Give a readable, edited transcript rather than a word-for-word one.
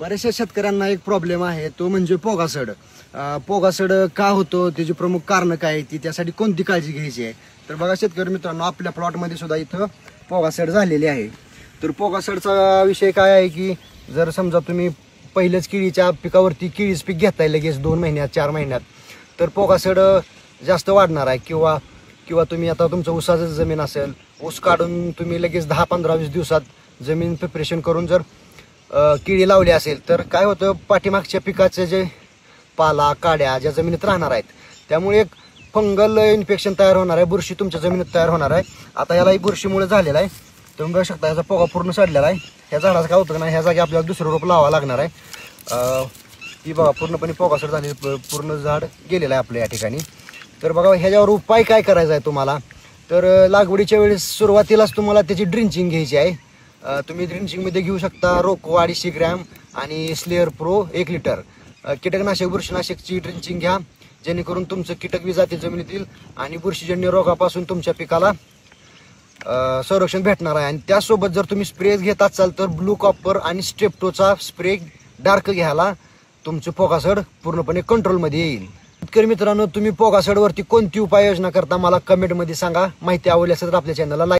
बऱ्याचशा शेतकऱ्यांना एक प्रॉब्लेम आहे, तो म्हणजे पोगासड. पोगासड का होतो, त्याची प्रमुख कारण काय आहे, त्यासाठी कोणती काळजी घ्यायची आहे. तर बघा शेतकरी मित्रांनो, आपल्या प्लॉटमध्ये सुद्धा इथं पोगासड झालेली आहे. तर पोगासडचा विषय काय आहे की जर समजा तुम्ही पहिलेच केळीच्या पिकावरती केळीच पीक घेताय लगेच 2 महिन्यात 4 महिन्यात, तर पोगासड जास्त वाढणार आहे. किंवा तुम्ही आता तुमचं ऊसाचं जमीन असेल, ऊस काढून तुम्ही लगेच 10, 15, 20 दिवसात जमीन प्रिपरेशन करून जर केळी लावली असेल, तर काय होतं, पाठीमागच्या पिकाचे जे पाला काड्या ज्या जमिनीत राहणार आहेत, त्यामुळे एक फंगल इन्फेक्शन तयार होणार आहे, बुरशी तुमच्या जमिनीत तयार होणार आहे. आता याला एक बुरशीमुळे झालेला आहे. तुम्ही बघू शकता, याचा पोगा पूर्ण सडलेला आहे. ह्या झाडाचं काय होतं ना, ह्या जागी आपल्याला दुसरं रोप लावावं लागणार आहे. ही बघा पूर्णपणे पोगासड झाली, पूर्ण झाड गेलेलं आहे आपल्या या ठिकाणी. तर बघा ह्याच्यावर उपाय काय करायचा आहे तुम्हाला. तर लागवडीच्या वेळेस सुरुवातीलाच तुम्हाला त्याची ड्रिंचिंग घ्यायची आहे. तुम्ही ड्रिंचिंगमध्ये घेऊ शकता रोको 250 ग्रॅम आणि स्लेअर प्रो 1 लिटर. कीटकनाशक बुरशीनाशकची ड्रिंचिंग घ्या, जेणेकरून तुमचं कीटक विजाती जमिनीतील आणि बुरशीजन्य रोगापासून तुमच्या पिकाला संरक्षण भेटणार आहे. आणि त्यासोबत जर तुम्ही स्प्रे घेत असाल तर ब्लू कॉपर आणि स्ट्रेप्टोचा स्प्रे डार्क घ्यायला तुमचं पोगासड पूर्णपणे कंट्रोलमध्ये येईल. शेतकरी मित्रांनो, तुम्ही पोगासडवरती कोणती उपाययोजना करता मला कमेंटमध्ये सांगा. माहिती आवडली असेल तर आपल्या चॅनलला लाईक